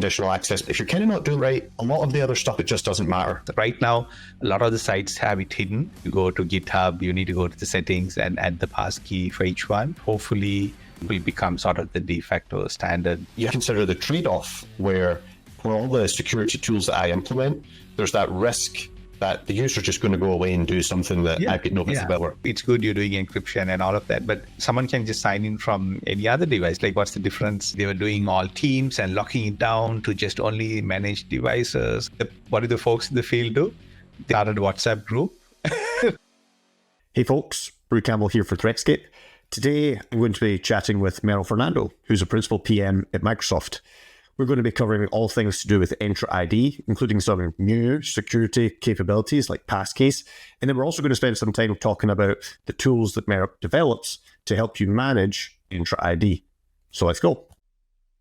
conditional access. If you're kind of not doing right, a lot of the other stuff, it just doesn't matter. Right now, a lot of the sites have it hidden. You go to GitHub, you need to go to the settings and add the passkey for each one. Hopefully, it will become sort of the de facto standard. You consider the trade-off where for all the security tools that I implement, there's that risk that the user's just going to go away and do something that I've got no business about. It's good you're doing encryption and all of that, but someone can just sign in from any other device. Like, what's the difference? They were doing all teams and locking it down to just only manage devices. What do the folks in the field do? They started a WhatsApp group. Hey folks, Brew Campbell here for Threatscape. Today, I'm going to be chatting with Merill Fernando, who's a principal PM at Microsoft. We're going to be covering all things to do with Entra ID, including some new security capabilities like Passkeys. And then we're also going to spend some time talking about the tools that Merill develops to help you manage Entra ID. So let's go.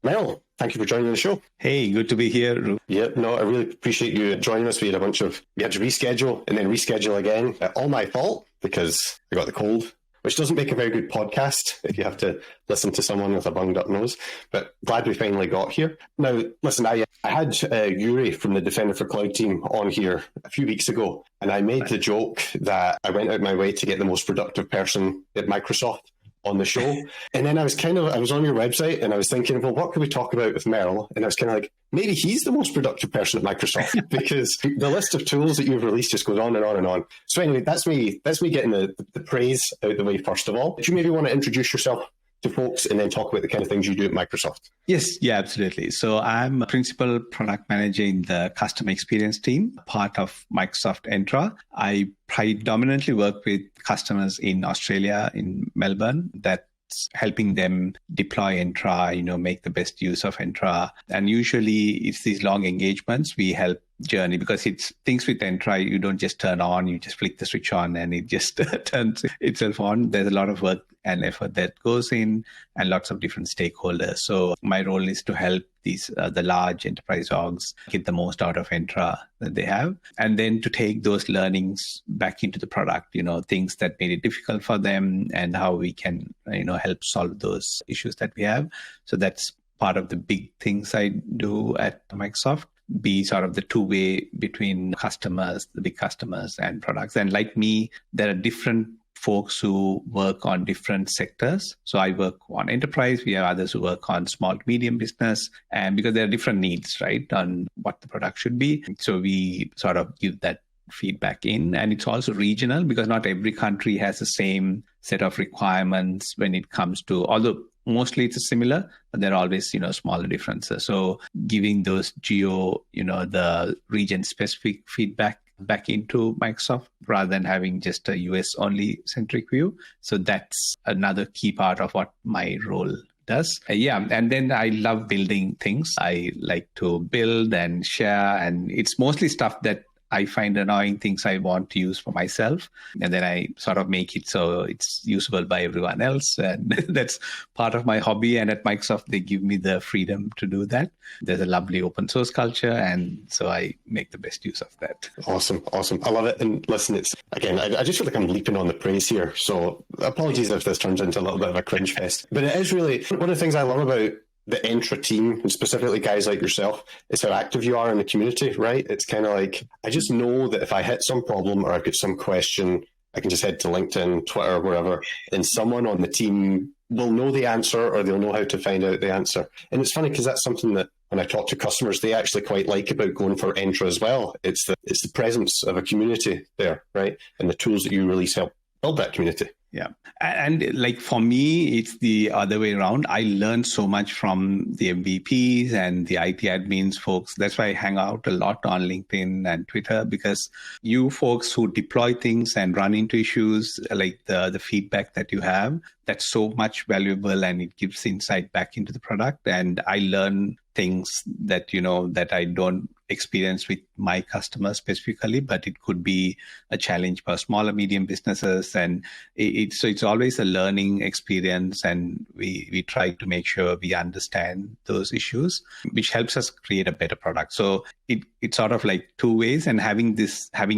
Mel, thank you for joining the show. Hey, good to be here. Yeah, no, I really appreciate you joining us. We had to reschedule and then reschedule again. All my fault because I got the cold, which doesn't make a very good podcast if you have to listen to someone with a bunged up nose. But glad we finally got here. Now, listen, I had Yuri from the Defender for Cloud team on here a few weeks ago, and I made the joke that I went out my way to get the most productive person at Microsoft on the show. And then I was on your website and I was thinking, well, what could we talk about with Merill? And I was kind of like, maybe he's the most productive person at Microsoft because the list of tools that you've released just goes on and on and on. So anyway, that's me getting the praise out the way first of all. Do you maybe want to introduce yourself to folks and then talk about the kind of things you do at Microsoft? Yes, yeah, absolutely. So I'm a principal product manager in the customer experience team, part of Microsoft Entra. I predominantly work with customers in Australia, in Melbourne, that's helping them deploy Entra, make the best use of Entra. And usually it's these long engagements. We help journey because it's things with Entra, you don't just turn on, you just flick the switch on and it just turns itself on. There's a lot of work and effort that goes in and lots of different stakeholders. So my role is to help these the large enterprise orgs get the most out of Entra that they have, and then to take those learnings back into the product, things that made it difficult for them and how we can, help solve those issues that we have. So that's part of the big things I do at Microsoft. Be sort of the two-way between customers, the big customers and products. And like me, there are different folks who work on different sectors. So I work on enterprise. We have others who work on small to medium business. And because there are different needs, right, on what the product should be. So we sort of give that feedback in. And it's also regional because not every country has the same set of requirements when it comes to, although mostly it's similar, but there are always, smaller differences. So giving those the region-specific feedback back into Microsoft rather than having just a US-only centric view. So that's another key part of what my role does. And then I love building things. I like to build and share, and it's mostly stuff that I find annoying, things I want to use for myself. And then I sort of make it so it's usable by everyone else. And that's part of my hobby. And at Microsoft, they give me the freedom to do that. There's a lovely open source culture. And so I make the best use of that. Awesome. I love it. And listen, I just feel like I'm leaping on the praise here. So apologies if this turns into a little bit of a cringe fest. But it is really one of the things I love about the Entra team, and specifically guys like yourself, is how active you are in the community, right? It's kind of like, I just know that if I hit some problem or I've got some question, I can just head to LinkedIn, Twitter, wherever, and someone on the team will know the answer or they'll know how to find out the answer. And it's funny because that's something that when I talk to customers, they actually quite like about going for Entra as well. It's the presence of a community there, right? And the tools that you release help build that community. Yeah. And like for me, it's the other way around. I learned so much from the MVPs and the IT admins folks. That's why I hang out a lot on LinkedIn and Twitter, because you folks who deploy things and run into issues, like the feedback that you have, that's so much valuable and it gives insight back into the product. And I learn things that, that I don't experience with my customers specifically, but it could be a challenge for smaller, medium businesses. And it's always a learning experience. And we try to make sure we understand those issues, which helps us create a better product. So it's sort of like two ways, and having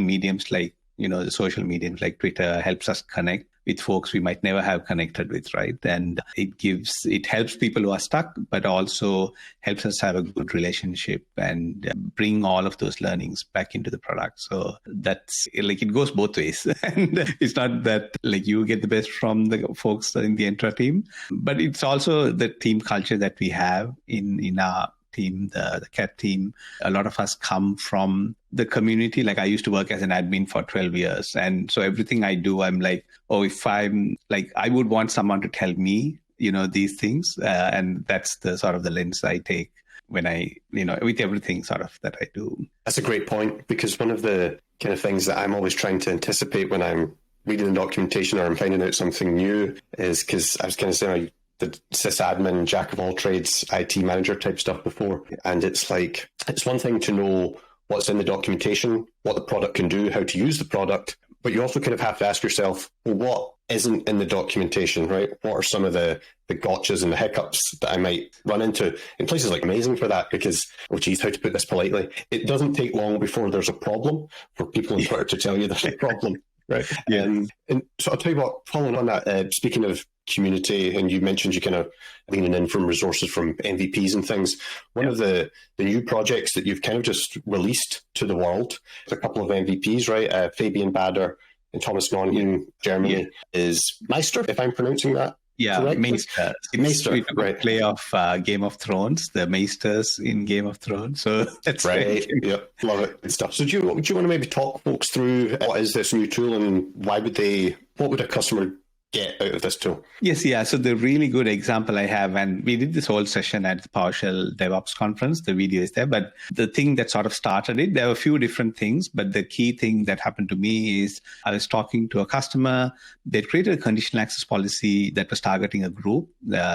mediums like, the social mediums like Twitter helps us connect with folks we might never have connected with, right? And it helps people who are stuck, but also helps us have a good relationship and bring all of those learnings back into the product. So that's like, it goes both ways. And it's not that like you get the best from the folks in the Entra team, but it's also the team culture that we have in our team, the CAT team. A lot of us come from the community. Like I used to work as an admin for 12 years. And so everything I do, I'm like, oh, if I'm like, I would want someone to tell me, these things. And that's the sort of the lens I take when I, with everything sort of that I do. That's a great point, because one of the kind of things that I'm always trying to anticipate when I'm reading the documentation or I'm finding out something new is, because I was kind of saying, the sysadmin, jack of all trades, IT manager type stuff before. And it's like, it's one thing to know what's in the documentation, what the product can do, how to use the product, but you also kind of have to ask yourself, well, what isn't in the documentation, right? What are some of the gotchas and the hiccups that I might run into? And places like Amazing for that, because, how to put this politely, it doesn't take long before there's a problem for people in Twitter to tell you there's a problem. Right. Yeah. And so I'll tell you what, following on that, speaking of community, and you mentioned you kind of leaning in from resources from MVPs and things. One of the new projects that you've kind of just released to the world, a couple of MVPs, right? Fabian Bader and Thomas Monheim, Germany, is Maester, if I'm pronouncing that. Yeah, correctly? Maester. Maester, right. Play of Game of Thrones, the Maesters in Game of Thrones. So that's right. Yeah, love it. Good stuff. So do you want to maybe talk folks through what is this new tool and what would a customer get out of this tool? Yes, yeah. So the really good example I have, and we did this whole session at the PowerShell DevOps conference, the video is there, but the thing that sort of started it, there were a few different things, but the key thing that happened to me is I was talking to a customer. They'd created a conditional access policy that was targeting a group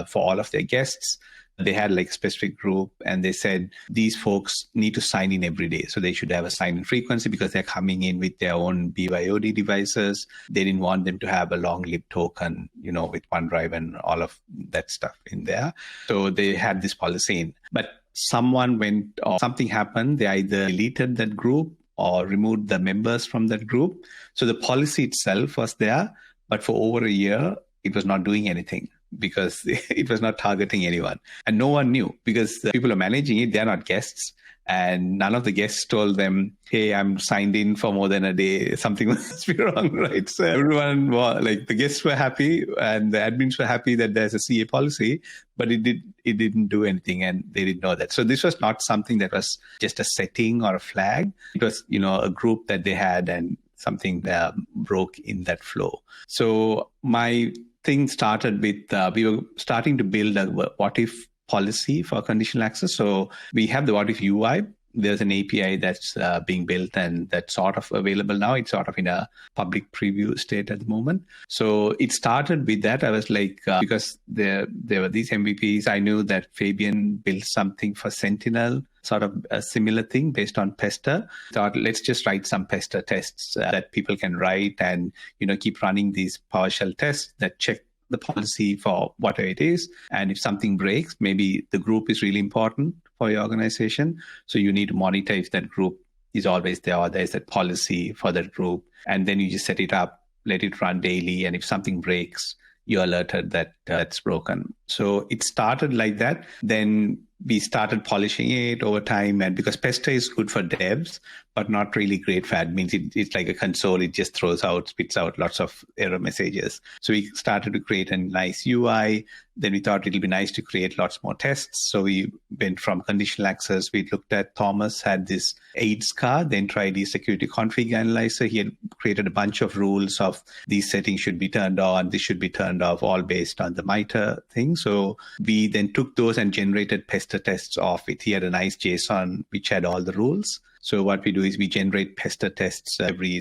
for all of their guests. They had like a specific group, and they said these folks need to sign in every day. So they should have a sign-in frequency because they're coming in with their own BYOD devices. They didn't want them to have a long-lived token, with OneDrive and all of that stuff in there. So they had this policy in. But someone went, or something happened, they either deleted that group or removed the members from that group. So the policy itself was there, but for over a year, it was not doing anything, because it was not targeting anyone. And no one knew, because the people are managing it, they're not guests. And none of the guests told them, hey, I'm signed in for more than a day. Something must be wrong, right? So everyone was like, the guests were happy and the admins were happy that there's a CA policy, but it didn't do anything, and they didn't know that. So this was not something that was just a setting or a flag. It was, a group that they had, and something that broke in that flow. So my thing started with, we were starting to build a what if policy for conditional access. So we have the what if UI. There's an API that's being built, and that's sort of available now. It's sort of in a public preview state at the moment. So it started with that. I was like, because there were these MVPs, I knew that Fabian built something for Sentinel, sort of a similar thing based on Pester. Thought, let's just write some Pester tests that people can write and, keep running these PowerShell tests that check the policy for whatever it is. And if something breaks, maybe the group is really important for your organization. So you need to monitor if that group is always there, or there's that policy for that group. And then you just set it up, let it run daily. And if something breaks, you're alerted that it's broken. So it started like that. Then we started polishing it over time. And because Pester is good for devs, but not really great for admins. It's like a console. It just spits out lots of error messages. So we started to create a nice UI. Then we thought it'll be nice to create lots more tests. So we went from conditional access. We looked at Thomas had this AIDS card, the Entra ID security config analyzer. He had created a bunch of rules of these settings should be turned on, this should be turned off, all based on the MITRE thing. So we then took those and generated Pester tests off it. He had a nice JSON which had all the rules. So what we do is we generate Pester tests every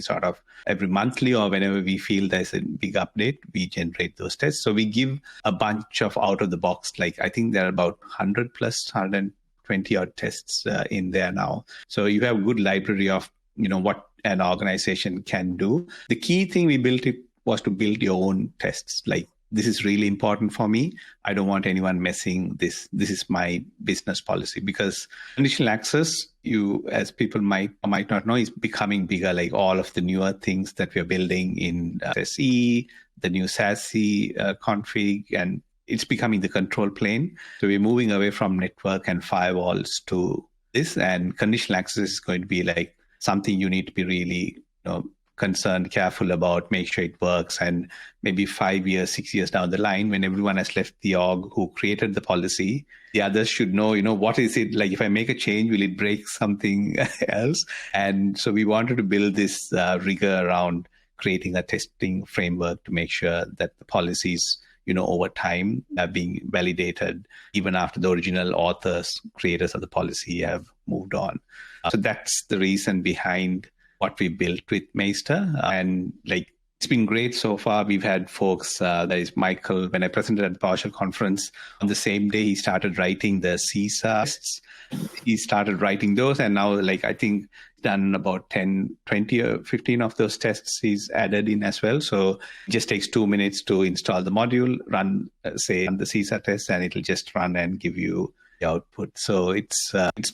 monthly, or whenever we feel there's a big update, we generate those tests. So we give a bunch of out of the box, like I think there are about 100 plus 120 odd tests in there now. So you have a good library of, what an organization can do. The key thing we built it was to build your own tests. Like this is really important for me. I don't want anyone messing this. This is my business policy, because conditional access, as people might or might not know, is becoming bigger. Like all of the newer things that we're building in SE, the new SASE config, and it's becoming the control plane. So we're moving away from network and firewalls to this, and conditional access is going to be like something you need to be really, concerned, careful about, make sure it works. And maybe 5 years, 6 years down the line, when everyone has left the org who created the policy, the others should know, what is it like? If I make a change, will it break something else? And so we wanted to build this rigor around creating a testing framework to make sure that the policies, over time are being validated, even after the original authors, creators of the policy have moved on. So that's the reason behind what we built with Maester. And it's been great so far. We've had folks, that is Michael, when I presented at the PowerShell conference, on the same day, he started writing the CISA tests. He started writing those. And now, I think done about 10, 20 or 15 of those tests he's added in as well. So it just takes 2 minutes to install the module, run the CISA test, and it'll just run and give you the output. So it's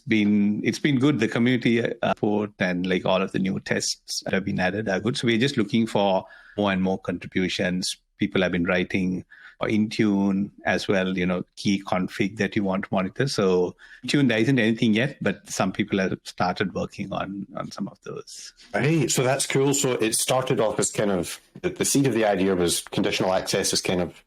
been good. The community support and all of the new tests that have been added are good. So we're just looking for more and more contributions. People have been writing Intune as well, key config that you want to monitor. So Intune, there isn't anything yet, but some people have started working on some of those. Right. So that's cool. So it started off as kind of, the seed of the idea was conditional access is kind of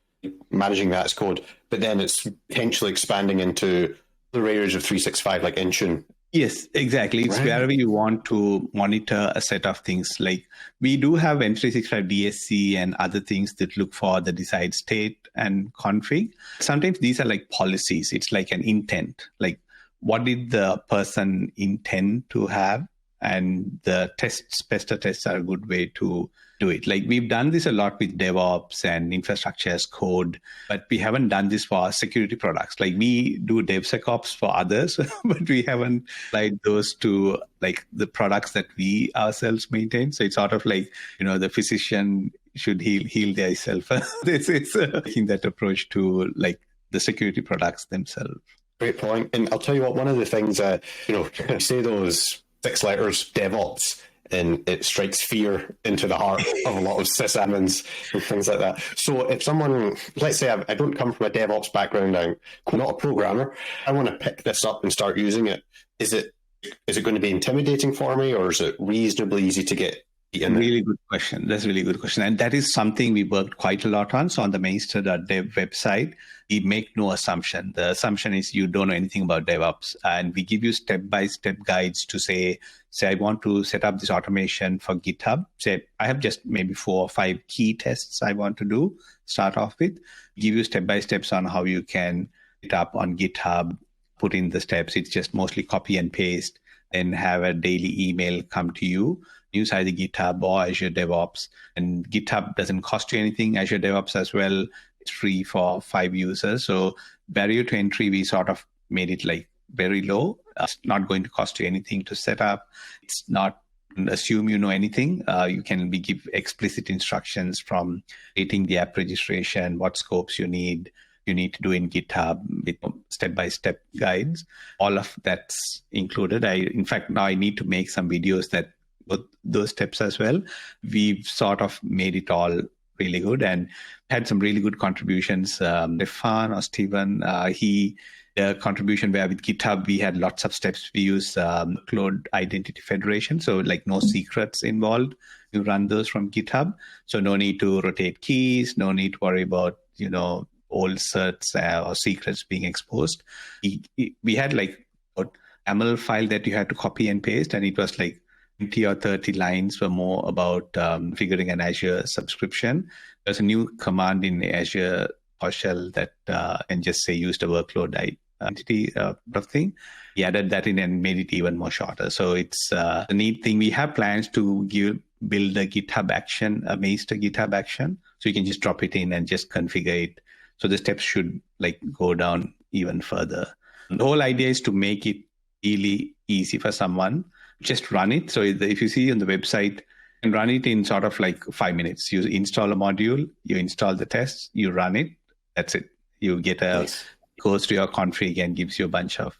managing that as code, but then it's potentially expanding into the areas of 365 like Intune. Yes, exactly. It's wherever you want to monitor a set of things. Like we do have M365 DSC and other things that look for the desired state and config. Sometimes these are like policies. It's like an intent. Like what did the person intend to have? And the Pester tests are a good way to do it. Like we've done this a lot with DevOps and infrastructure as code, but we haven't done this for security products. Like we do DevSecOps for others, but we haven't applied those to the products that we ourselves maintain. So it's sort of the physician should heal thyself. it's taking that approach to the security products themselves. Great point. And I'll tell you what, one of the things, say those 6 letters, DevOps, and it strikes fear into the heart of a lot of sysadmins and things like that. So if someone, let's say I don't come from a DevOps background, I'm not a programmer, I want to pick this up and start using it. Is it going to be intimidating for me, or is it reasonably easy to get in? Really good question. That's a really good question. And that is something we worked quite a lot on. So on the Maester.dev website, we make no assumption. The assumption is you don't know anything about DevOps. And we give you step-by-step guides to say, I want to set up this automation for GitHub. Say, I have just maybe 4 or 5 key tests I want to start off with. Give you step-by-steps on how you can it up on GitHub, put in the steps. It's just mostly copy and paste, and have a daily email come to you. Use either GitHub or Azure DevOps. And GitHub doesn't cost you anything. Azure DevOps as well. It's free for 5 users. So barrier to entry, we sort of made it very low. It's not going to cost you anything to set up. It's not assume you know anything. You can give explicit instructions from creating the app registration, what scopes you need to do in GitHub with step-by-step guides. All of that's included. In fact, now I need to make some videos that with those steps as well. We've sort of made it all really good and had some really good contributions. Stefan or Steven, the contribution where with GitHub, we had lots of steps. We use Cloud Identity Federation. So no secrets involved. You run those from GitHub. So no need to rotate keys, no need to worry about, old certs or secrets being exposed. We had a YAML file that you had to copy and paste, and it was 20 or 30 lines were more about figuring an Azure subscription. There's a new command in Azure PowerShell that and just say use the workload identity thing. We added that in and made it even more shorter. So it's a neat thing. We have plans to build a GitHub action, a Maester GitHub action. So you can just drop it in and just configure it. So the steps should go down even further. The whole idea is to make it really easy for someone. Just run it. So if you see on the website, and run it in sort of like 5 minutes. You install a module, you install the tests, you run it. That's it. You get Nice. Goes to your config and gives you a bunch of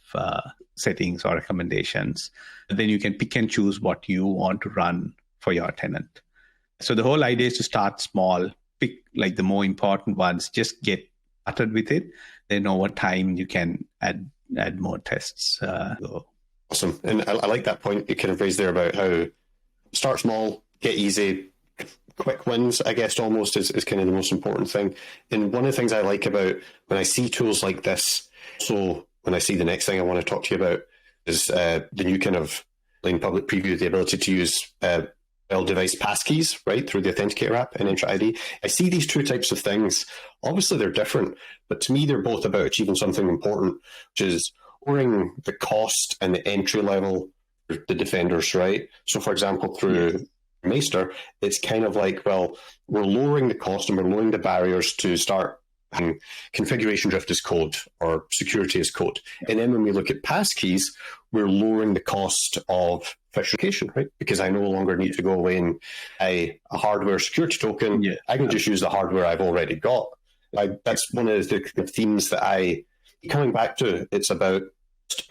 settings or recommendations. Then you can pick and choose what you want to run for your tenant. So the whole idea is to start small, pick like the more important ones, just get started with it. Then over time you can add more tests. Awesome. And I like that point you kind of raised there about how start small, get easy, quick wins, I guess almost is kind of the most important thing. And one of the things I like about when I see tools like this, so when I see the next thing I want to talk to you about is the new kind of in public preview, the ability to use device passkeys, right, through the Authenticator app and Entra ID. I see these two types of things. Obviously, they're different, but to me, they're both about achieving something important, which is lowering the cost and the entry level for the defenders, right? So, for example, through Maester, it's kind of like, well, we're lowering the cost and we're lowering the barriers to start having configuration drift as code or security as code. And then when we look at passkeys, we're lowering the cost of phishing, right? Because I no longer need to go away and buy a hardware security token. Yeah. I can just use the hardware I've already got. That's one of the themes that I coming back to. It's about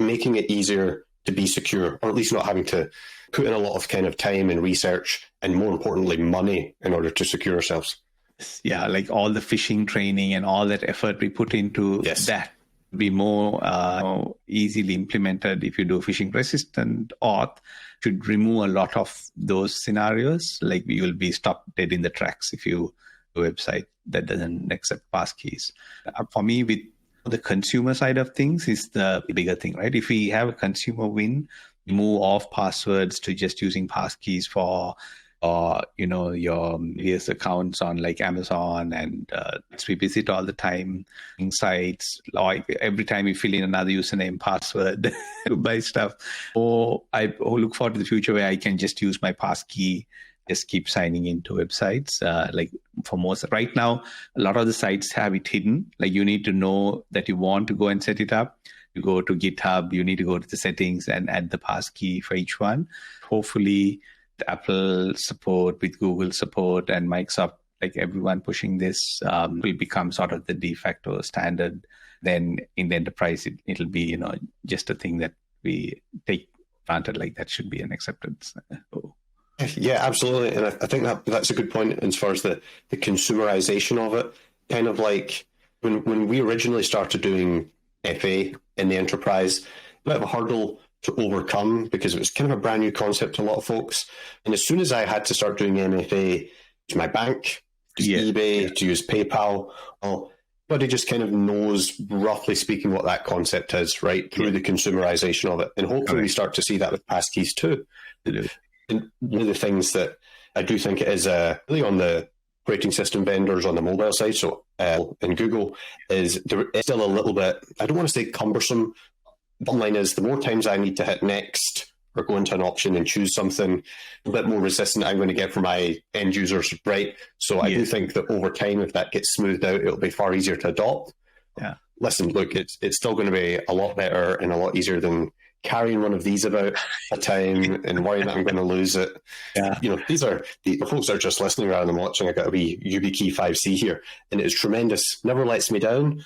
making it easier to be secure, or at least not having to put in a lot of kind of time and research and, more importantly, money in order to secure ourselves. Yeah, like all the phishing training and all that effort we put into that be more easily implemented. If you do phishing resistant auth, should remove a lot of those scenarios. Like you will be stopped dead in the tracks if you do a website that doesn't accept passkeys. For me, with the consumer side of things is the bigger thing, right? If we have a consumer win, move off passwords to just using passkeys for your various accounts on like Amazon and we visit all the time sites, like every time you fill in another username, password to buy stuff. Or I look forward to the future where I can just use my passkey, just keep signing into websites. Like for most right now, a lot of the sites have it hidden. Like you need to know that you want to go and set it up. You go to GitHub, you need to go to the settings and add the passkey for each one. Hopefully the Apple support with Google support and Microsoft, like everyone pushing this will become sort of the de facto standard. Then in the enterprise, it'll be, just a thing that we take granted, like that should be an acceptance. Yeah, absolutely. And I think that's a good point as far as the consumerization of it. Kind of like when we originally started doing FA in the enterprise, a bit of a hurdle to overcome because it was kind of a brand new concept to a lot of folks. And as soon as I had to start doing MFA to my bank, to eBay, to use PayPal, everybody just kind of knows, roughly speaking, what that concept is, right, through the consumerization of it. And hopefully we start to see that with passkeys too. And one of the things that I do think it is really on the operating system vendors on the mobile side, so and Google, is there is still a little bit, I don't want to say cumbersome. Bottom line is the more times I need to hit next or go into an option and choose something, a bit more resistant I'm going to get for my end users, right? So I do think that over time, if that gets smoothed out, it'll be far easier to adopt. Yeah. Listen, look, it's still going to be a lot better and a lot easier than carrying one of these about a time and worrying that I'm going to lose it. Yeah. These are the folks that are just listening around and watching. I got a wee YubiKey 5C here, and it's tremendous. Never lets me down.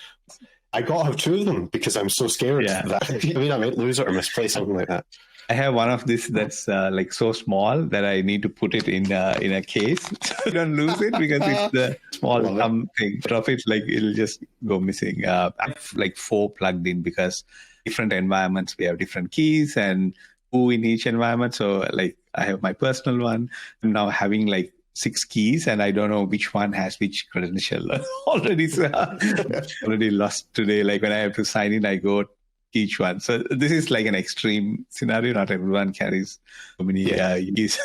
I got to have two of them because I'm so scared that I might lose it or misplace something like that. I have one of this that's like so small that I need to put it in a case so I don't lose it because it's the small thumb thing. Drop it, like it'll just go missing. I have like 4 plugged in because different environments we have different keys and who in each environment. So like I have my personal one. I'm now having like 6 keys and I don't know which one has which credential. Already lost today. Like when I have to sign in, I go each one. So this is like an extreme scenario. Not everyone carries so many keys.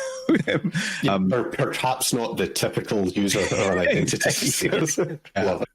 Or perhaps not the typical user or an identity.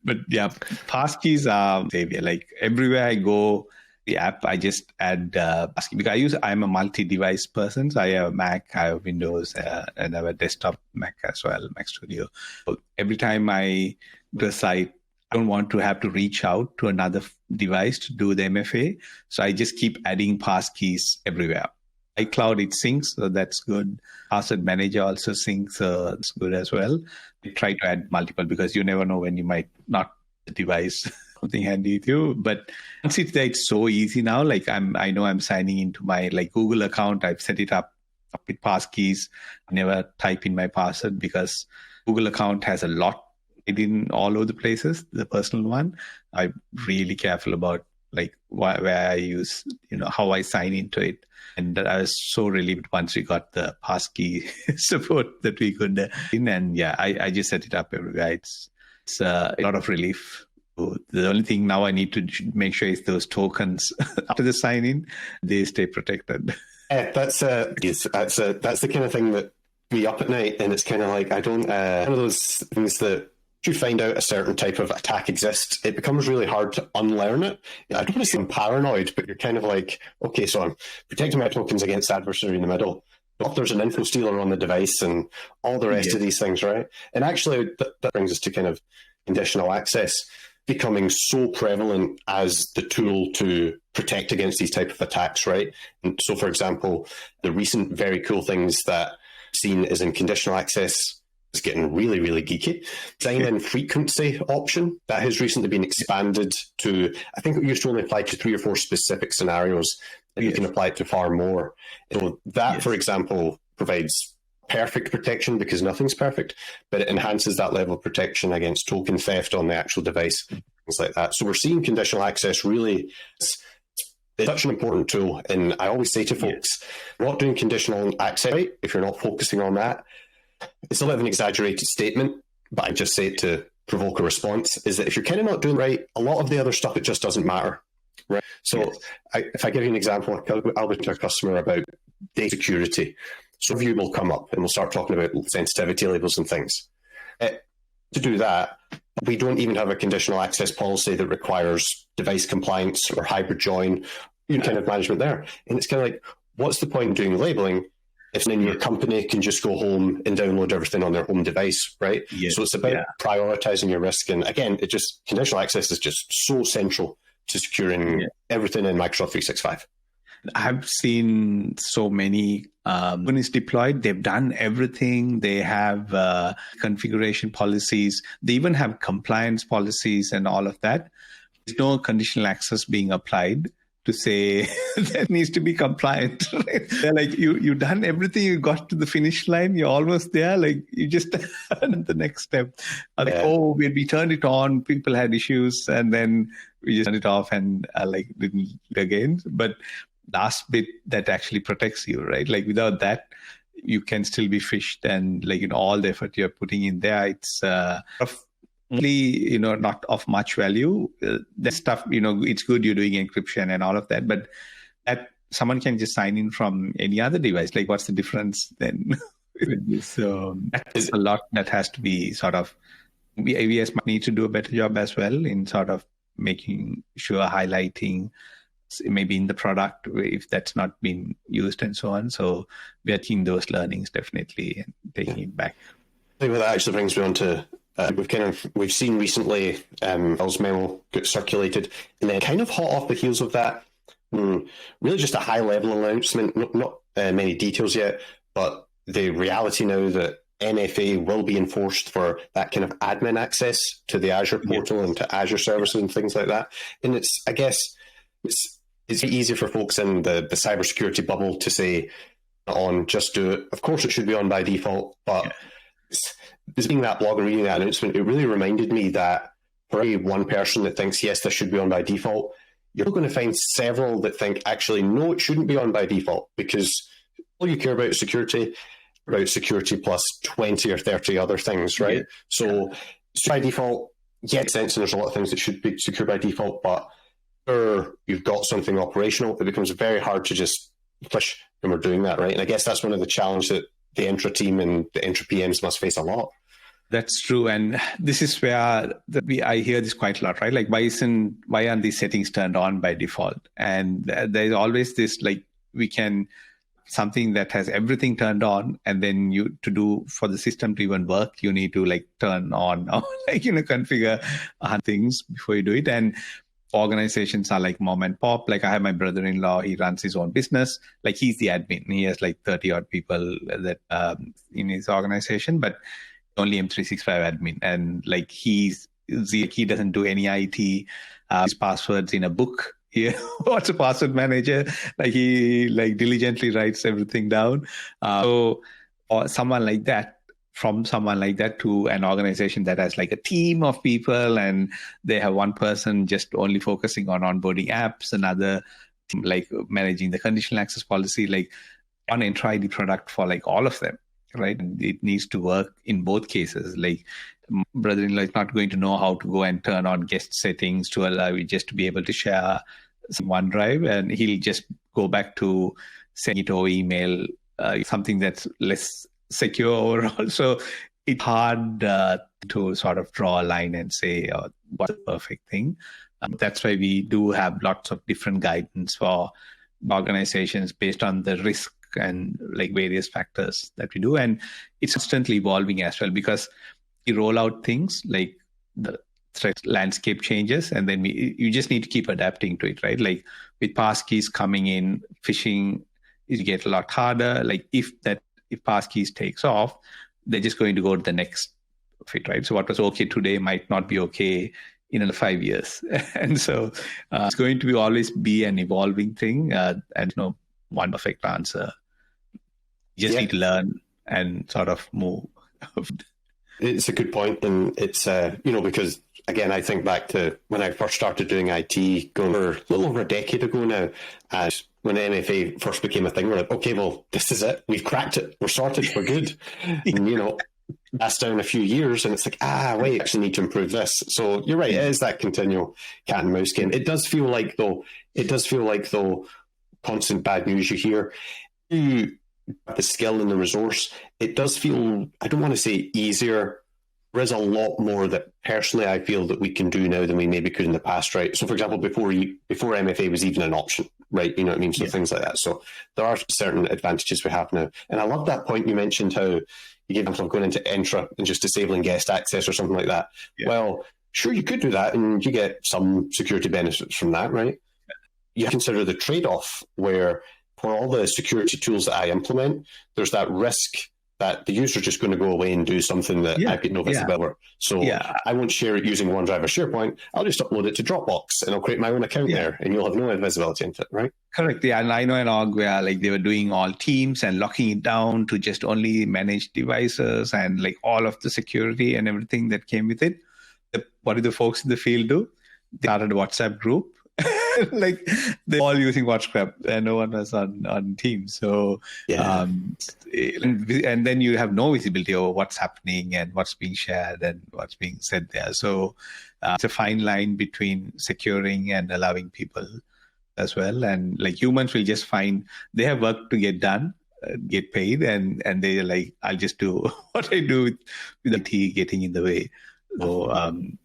But yeah, passkeys are savior. Like everywhere I go, the app, I just add passkey because I'm a multi-device person. So I have a Mac, I have Windows, and I have a desktop Mac as well, Mac Studio. So every time I do a site, I don't want to have to reach out to another device to do the MFA. So I just keep adding passkeys everywhere. iCloud, it syncs, so that's good. Password manager also syncs, so it's good as well. You try to add multiple because you never know when you might not the device something handy with you. But once it's there, it's so easy now. Like I know I'm signing into my Google account. I've set it up with Passkeys. I never type in my password because Google account has a lot in all over the places. The personal one, I'm really careful about where I use, how I sign into it. And I was so relieved once we got the passkey support that we could and I just set it up everywhere. It's a lot of relief. The only thing now I need to make sure is those tokens after the sign in, they stay protected. That's the kind of thing that me up at night, and it's kind of like I don't one of those things that you find out a certain type of attack exists, it becomes really hard to unlearn it. I don't want to say I'm paranoid, but you're kind of like, okay, so I'm protecting my tokens against adversary in the middle. But if there's an info stealer on the device and all the rest of these things, right? And actually, that brings us to kind of conditional access becoming so prevalent as the tool to protect against these type of attacks, right? And so, for example, the recent very cool things that I've seen is in conditional access. It's getting really, really geeky. Sign-in frequency option that has recently been expanded to, I think it used to only apply to 3 or 4 specific scenarios, and you can apply it to far more. So that, for example, provides perfect protection because nothing's perfect, but it enhances that level of protection against token theft on the actual device, things like that. So we're seeing conditional access really, it's such an important tool. And I always say to folks, not doing conditional access right, if you're not focusing on that, it's a bit of an exaggerated statement, but I just say it to provoke a response, is that if you're kind of not doing right, a lot of the other stuff, it just doesn't matter, right? So if I give you an example, I'll be to a customer about data security. So review will come up and we'll start talking about sensitivity labels and things. To do that, we don't even have a conditional access policy that requires device compliance or hybrid join, kind of management there. And it's kind of like, what's the point in doing labeling if then your company can just go home and download everything on their home device, right? So it's about prioritizing your risk. And again, conditional access is just so central to securing everything in Microsoft 365. I've seen so many when it's deployed, they've done everything. They have configuration policies. They even have compliance policies and all of that. There's no conditional access being applied to say that needs to be compliant. Right? They're like, you've done everything, you got to the finish line, you're almost there, like you just the next step. Like, when we turned it on, people had issues, and then we just turned it off and didn't again. But last bit that actually protects you, right? Like without that, you can still be phished, and all the effort you're putting in there, it's only not of much value. That stuff, it's good you're doing encryption and all of that, but that someone can just sign in from any other device. Like, what's the difference then? So that's a lot that has to be sort of. AWS might need to do a better job as well in sort of making sure highlighting maybe in the product if that's not been used and so on. So we are taking those learnings definitely and taking it back. I think that actually brings me on to we've seen recently Bill's memo get circulated, and then kind of hot off the heels of that, really just a high level announcement, not many details yet, but the reality now that MFA will be enforced for that kind of admin access to the Azure portal and to Azure services and things like that. And it's easy for folks in the cybersecurity bubble to say just do it. Of course, it should be on by default, but reading that blog and reading that announcement, it really reminded me that for every one person that thinks, yes, this should be on by default, you're going to find several that think, actually, no, it shouldn't be on by default, because all you care about is security plus 20 or 30 other things, right? Yeah. So by default, sense, and there's a lot of things that should be secure by default, but you've got something operational, it becomes very hard to just push when we're doing that, right? And I guess that's one of the challenges that the Entra team and the Entra PMs must face a lot. That's true. And this is where I hear this quite a lot, right? Like, why aren't these settings turned on by default? And there's always this, something that has everything turned on, and then for the system to even work, you need to turn on, configure things before you do it. And organizations are like mom and pop. Like I have my brother-in-law, he runs his own business. Like he's the admin. He has like 30 odd people that in his organization, but only M365 admin. And like he doesn't do any IT. His passwords in a book. Yeah, what's a password manager? Like he like diligently writes everything down. Or someone like that, from someone like that to an organization that has like a team of people and they have one person just only focusing on onboarding apps, another team like managing the conditional access policy, like one Entra ID product for like all of them, right? And it needs to work in both cases. Like brother-in-law is not going to know how to go and turn on guest settings to allow you just to be able to share some OneDrive, and he'll just go back to sending it over email, something that's less secure overall. So it's hard to sort of draw a line and say what's the perfect thing. That's why we do have lots of different guidance for organizations based on the risk and like various factors that we do. And it's constantly evolving as well, because we roll out things like the threat landscape changes, and then you just need to keep adapting to it, right? Like with Passkeys coming in, phishing is get a lot harder. Like if Passkeys takes off, they're just going to go to the next fit, right? So what was okay today might not be okay in another 5 years. And so it's going to always be an evolving thing, and no one perfect answer. You just need to learn and sort of move. It's a good point, and it's because again, I think back to when I first started doing IT, going a little over a decade ago now, and when MFA first became a thing, we're like, okay, well, this is it, we've cracked it, we're sorted, we're good. And that's down a few years, and it's like, wait, we actually need to improve this. So you're right, it is that continual cat and mouse game. It does feel like though, constant bad news you hear. The skill and the resource, it does feel, I don't want to say easier, there is a lot more that personally I feel that we can do now than we maybe could in the past, right? So for example, before MFA was even an option, right? You know what I mean? So things like that. So there are certain advantages we have now. And I love that point you mentioned, how you gave example of going into Entra and just disabling guest access or something like that. Yeah. Well, sure, you could do that and you get some security benefits from that, right? Yeah. You consider the trade-off where for all the security tools that I implement, there's that risk that the user is just going to go away and do something that I get no visibility over. So I won't share it using OneDrive or SharePoint. I'll just upload it to Dropbox and I'll create my own account there, and you'll have no visibility into it, right? Correct. Yeah, and I know an org where like they were doing all teams and locking it down to just only manage devices and like all of the security and everything that came with it. What did the folks in the field do? They started a WhatsApp group. Like they're all using WhatsApp and no one was on Teams. So and then you have no visibility over what's happening and what's being shared and what's being said there. So it's a fine line between securing and allowing people as well. And like humans will just find they have work to get done, get paid, and they're like, I'll just do what I do with the IT getting in the way. So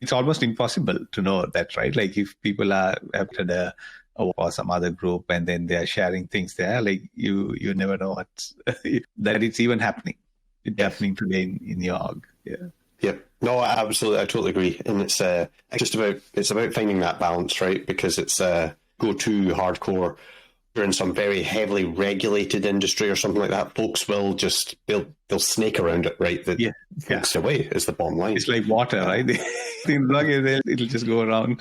it's almost impossible to know that, right? Like if people have had or some other group and then they're sharing things there, like you never know that it's even happening. It's happening today in your org. Yeah. Yep. No, absolutely. I totally agree. And it's about finding that balance, right? Because it's go too hardcore. You're in some very heavily regulated industry or something like that, folks will just they'll snake around it, right? Folks away is the bottom line. It's like water, right? It'll just go around.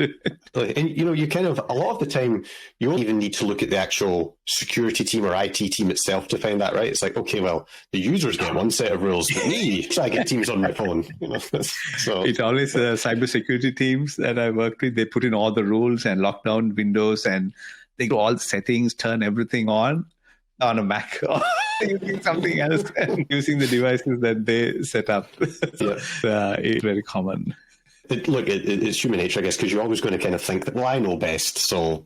And you kind of, a lot of the time, you don't even need to look at the actual security team or IT team itself to find that, right? It's like, okay, well, the users get one set of rules, but me, I get Teams on my phone. So it's always cybersecurity teams that I worked with. They put in all the rules and lock down windows, and they do all the settings, turn everything on a Mac or using something else and using the devices that they set up. So it's very common. It's human nature, I guess, because you're always going to kind of think that, well, I know best. So,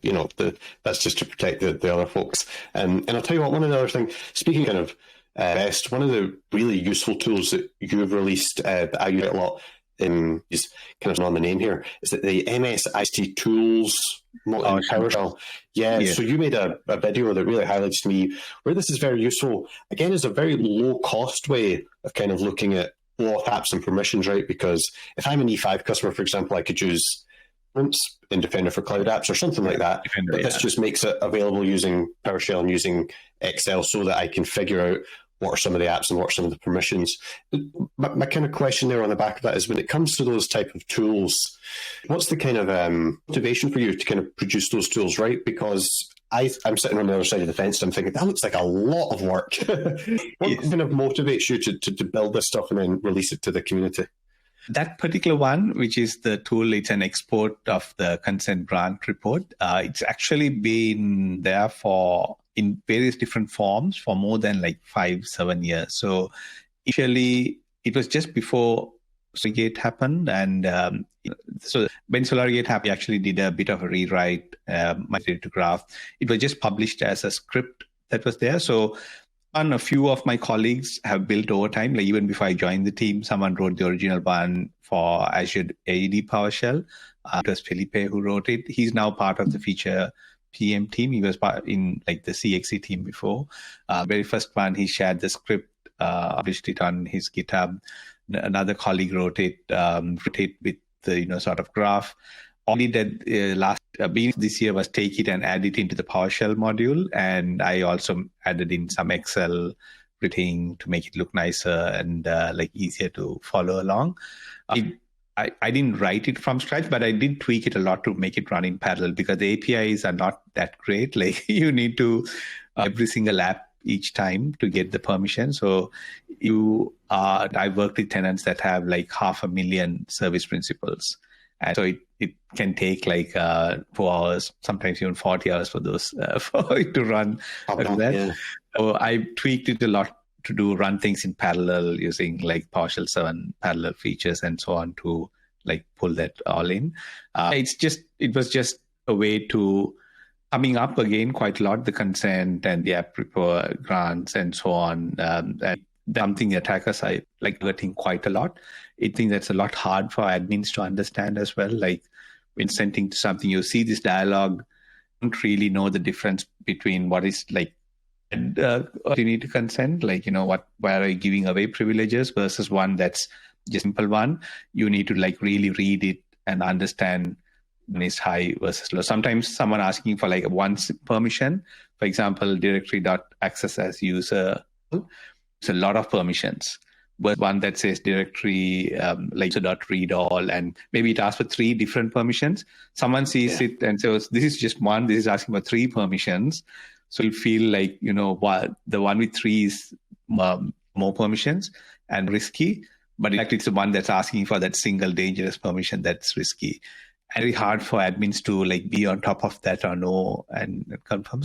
that's just to protect the other folks. And I'll tell you what, one other thing, speaking kind of best, one of the really useful tools that you've released that I use a lot, is kind of on the name here, is that the MSIT tools PowerShell. So you made a video that really highlights to me where this is very useful. Again, is a very low cost way of kind of looking at auth apps and permissions, right? Because if I'm an E5 customer, for example, I could use in Defender for Cloud Apps or something like that. Defender, but this just makes it available using PowerShell and using Excel so that I can figure out what are some of the apps and what are some of the permissions. My kind of question there on the back of that is, when it comes to those type of tools, what's the kind of motivation for you to kind of produce those tools, right? Because I'm sitting on the other side of the fence and I'm thinking, that looks like a lot of work. What kind of motivates you to build this stuff and then release it to the community? That particular one, which is the tool, it's an export of the consent grant report. It's actually been there in various different forms for more than like 5-7 years. So initially, it was just before SolarGate happened. And so when SolarGate happened, we actually did a bit of a rewrite, migrated to Graph. It was just published as a script that was there. So a few of my colleagues have built over time, like even before I joined the team, someone wrote the original one for Azure AD PowerShell. It was Felipe who wrote it. He's now part of the feature PM team. He was part in like the CXE team before. Very first one, he shared the script, published it on his GitHub. Another colleague wrote it with the sort of graph. Only that beginning this year was take it and add it into the PowerShell module. And I also added in some Excel writing to make it look nicer and like easier to follow along. I didn't write it from scratch, but I did tweak it a lot to make it run in parallel because the APIs are not that great. Like you need to every single app each time to get the permission. So I worked with tenants that have like 500,000 service principals. And so it can take like 4 hours, sometimes even 40 hours for those for it to run. Yeah. So I tweaked it a lot to run things in parallel using like PowerShell 7 parallel features and so on to like pull that all in. It was just a way to coming up again quite a lot, the consent and the app report grants and so on. And something the attackers are like getting quite a lot. I think that's a lot hard for admins to understand as well. Like when sending to something, you see this dialogue, don't really know the difference between what is like you need to consent, like where are you giving away privileges versus one that's just simple one. You need to like really read it and understand when it's high versus low. Sometimes someone asking for like one permission, for example, directory.access as user, it's a lot of permissions. But one that says directory like .read all, and maybe it asks for 3 different permissions. Someone sees it and says, this is just one, this is asking for 3 permissions. So you feel like, the one with 3 is more permissions and risky, but in fact, it's the one that's asking for that single dangerous permission that's risky. And very hard for admins to like be on top of that or know and confirm.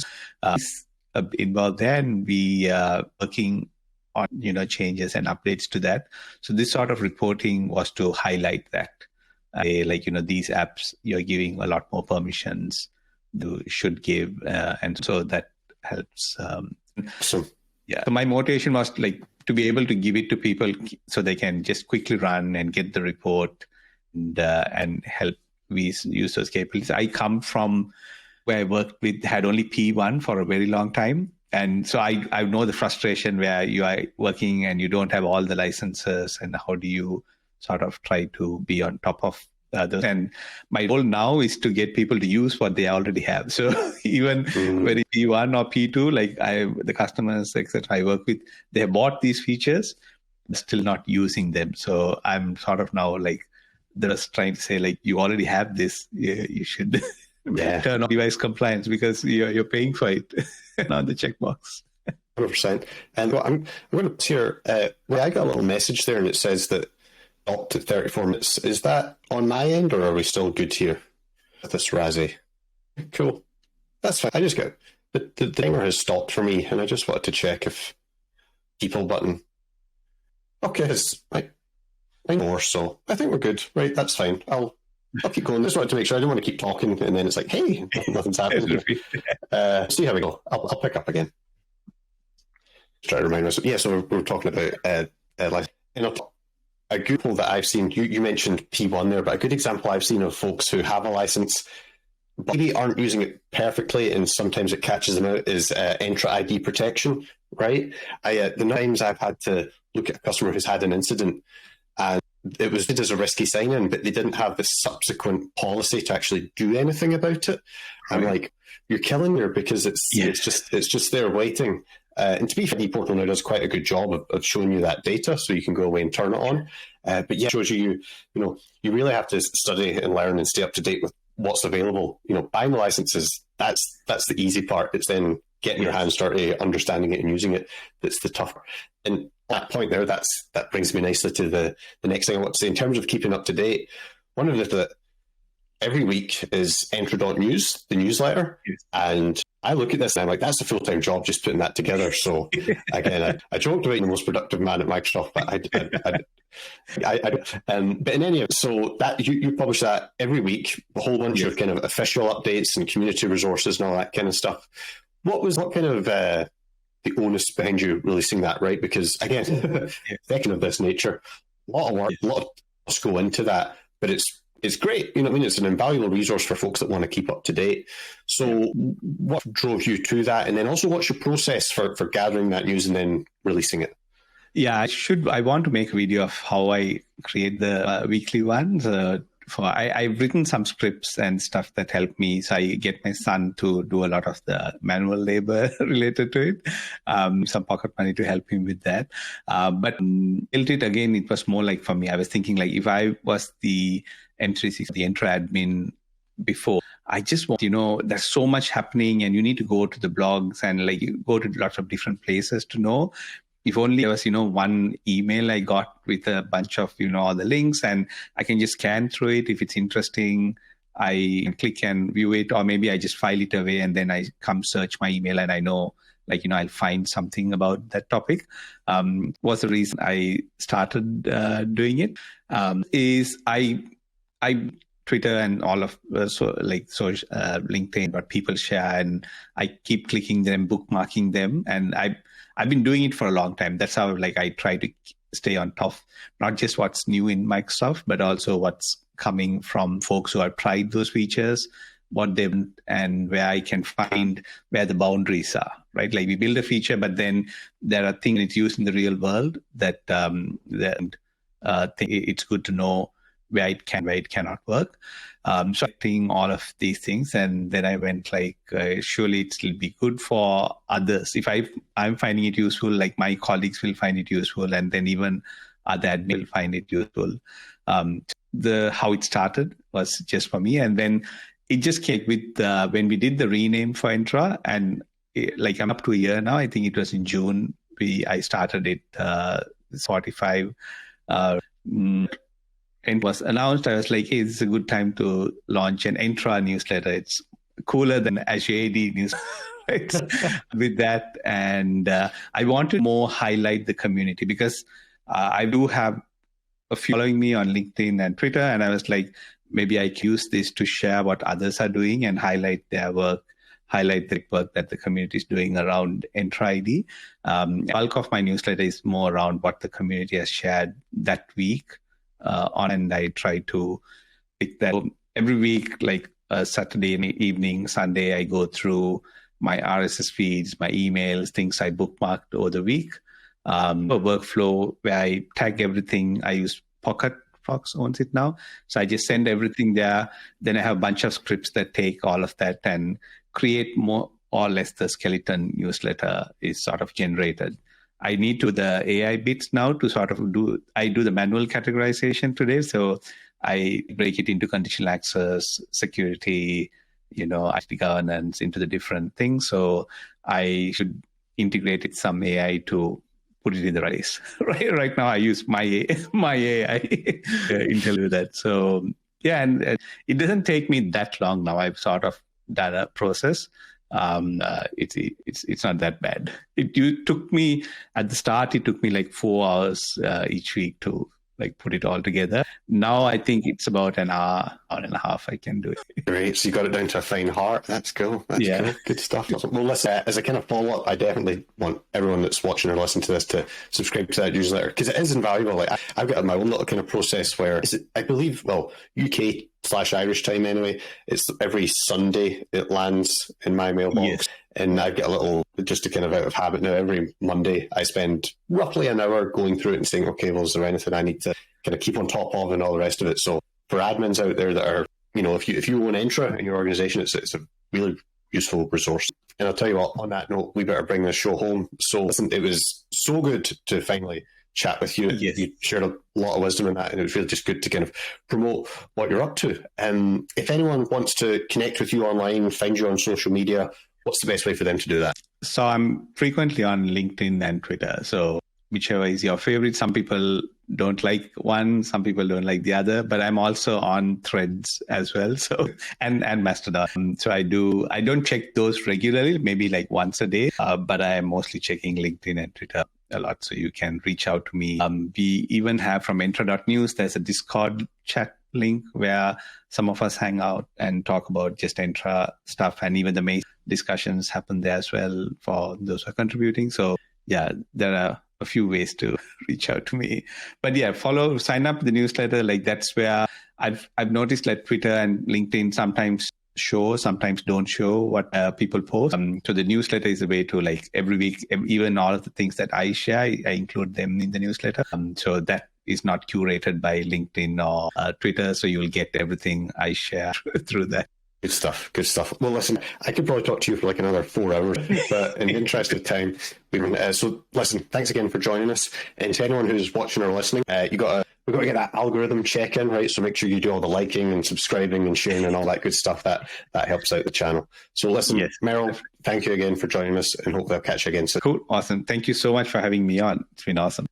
Involved there, and we are working on changes and updates to that. So this sort of reporting was to highlight that, these apps you're giving a lot more permissions you should give, and so that helps. So my motivation was like to be able to give it to people so they can just quickly run and get the report and help these users capabilities. I come from where I worked with, had only P1 for a very long time. And so I know the frustration where you are working and you don't have all the licenses, and how do you sort of try to be on top of those. And my goal now is to get people to use what they already have. So even when it's P1 or P2, like the customers, etc. I work with, they have bought these features, but still not using them. So I'm sort of now like, they're just trying to say like, you already have this, you should turn on device compliance because you're paying for it. On the checkbox. 100%. And I'm going to here. I got a little message there, and it says that up to 34 minutes. Is that on my end, or are we still good here with this Razzie? Cool. That's fine. I just got the timer has stopped for me, and I just wanted to check if people button. Okay, it's like more, so I think we're good. Right, that's fine. I'll keep going. Just wanted to make sure. I don't want to keep talking, and then it's like, hey, nothing's happening. See how we go. I'll pick up again. Just try to remind myself. Yeah, so we're talking about like a good example that I've seen. You mentioned P1 there, but a good example I've seen of folks who have a license but maybe aren't using it perfectly, and sometimes it catches them out, is Entra ID protection. Right? The times I've had to look at a customer who's had an incident, and it was as a risky sign-in, but they didn't have the subsequent policy to actually do anything about it. I'm like, you're killing her, because it's just there waiting. And to be fair, ePortal now does quite a good job of showing you that data, so you can go away and turn it on. But yeah, it shows you you really have to study and learn and stay up to date with what's available. Buying the licenses, that's the easy part. It's then getting your hands dirty, understanding it and using it, that's the tough part. And that point there, that brings me nicely to the next thing I want to say. In terms of keeping up to date, one of the every week is Entra.news, the newsletter. Yes. And I look at this and I'm like, that's a full-time job just putting that together. So again, I joked about the most productive man at Microsoft, but but in any event, so that you publish that every week, a whole bunch of kind of official updates and community resources and all that kind of stuff. What kind of the onus behind you releasing that, right? Because again, thinking of this nature, a lot of work, a lot of us go into that, but it's great. It's an invaluable resource for folks that want to keep up to date. So what drove you to that? And then also, what's your process for gathering that news and then releasing it? Yeah, I want to make a video of how I create the weekly ones. I've written some scripts and stuff that help me. So I get my son to do a lot of the manual labor related to it, some pocket money to help him with that. But built it again, it was more like, for me, I was thinking like, if I was the M365, the Entra admin before, I just want, there's so much happening and you need to go to the blogs and like you go to lots of different places to know. If only there was, one email I got with a bunch of, all the links, and I can just scan through it. If it's interesting, I click and view it, or maybe I just file it away and then I come search my email and I know, I'll find something about that topic. Was the reason I started doing it. Is I Twitter and all of LinkedIn, what people share, and I keep clicking them, bookmarking them, and I've been doing it for a long time. That's how I try to stay on top, not just what's new in Microsoft, but also what's coming from folks who have tried those features, what they've, and where I can find where the boundaries are, right? Like we build a feature, but then there are things it's used in the real world that it's good to know where it can, where it cannot work. So doing all of these things, and then I went surely it will be good for others. If I'm finding it useful, like my colleagues will find it useful, and then even other admin will find it useful. How it started was just for me, and then it just came with when we did the rename for Entra, and I'm up to a year now. I think it was in June I started it. 45. And was announced, I was like, hey, this is a good time to launch an Entra newsletter. It's cooler than Azure AD news, right? With that. And I wanted more highlight the community, because I do have a few following me on LinkedIn and Twitter. And I was like, maybe I can use this to share what others are doing and highlight their work, highlight the work that the community is doing around Entra ID. Bulk of my newsletter is more around what the community has shared that week. And I try to pick that every week, Saturday evening, Sunday, I go through my RSS feeds, my emails, things I bookmarked over the week, a workflow where I tag everything. I use Pocket Fox owns it now. So I just send everything there. Then I have a bunch of scripts that take all of that and create more or less the skeleton newsletter is sort of generated. I need to the AI bits now to sort of do the manual categorization today. So I break it into conditional access, security, IT governance into the different things. So I should integrate it some AI to put it in the right place. Right now I use my AI into that. So yeah, and it doesn't take me that long now. I've sort of done a process. It's not that bad. It took me at the start. It took me 4 hours each week to put it all together. Now I think it's about an hour and a half. I can do it. Great. So you got it down to a fine heart. That's cool. That's cool. Good stuff. Well, listen, as a kind of follow up, I definitely want everyone that's watching or listening to this to subscribe to that newsletter, because it is invaluable. I've got my own little kind of process where I believe, UK/Irish time anyway, it's every Sunday it lands in my mailbox. Yes. And I get a little, just to kind of out of habit now, every Monday I spend roughly an hour going through it and saying, okay, well, is there anything I need to kind of keep on top of and all the rest of it. So for admins out there that are, if you own Entra in your organization, it's a really useful resource. And I'll tell you what, on that note, we better bring this show home. So listen, it was so good to finally chat with you. Yes. You shared a lot of wisdom in that, and it was really just good to kind of promote what you're up to. If anyone wants to connect with you online, find you on social media, what's the best way for them to do that? So I'm frequently on LinkedIn and Twitter. So whichever is your favorite. Some people don't like one, some people don't like the other, but I'm also on Threads as well. So and Mastodon. So I don't check those regularly, maybe like once a day, but I am mostly checking LinkedIn and Twitter a lot. So you can reach out to me. We even have from Entra.news, there's a Discord chat link where some of us hang out and talk about just Entra stuff, and even the main discussions happen there as well for those who are contributing. So yeah, there are a few ways to reach out to me. But yeah, sign up the newsletter. Like that's where I've noticed that Twitter and LinkedIn sometimes show, sometimes don't show what people post. So the newsletter is a way to, like, every week, even all of the things that I share, I include them in the newsletter. So that is not curated by LinkedIn or Twitter. So you'll get everything I share through that. Good stuff. Good stuff. Well, listen, I could probably talk to you for like another 4 hours, but in the interest of time, so listen, thanks again for joining us. And to anyone who's watching or listening, we've got to get that algorithm check in, right? So make sure you do all the liking and subscribing and sharing and all that good stuff. That helps out the channel. So listen, yes. Merill, thank you again for joining us, and hopefully I'll catch you again soon. Cool. Awesome. Thank you so much for having me on. It's been awesome.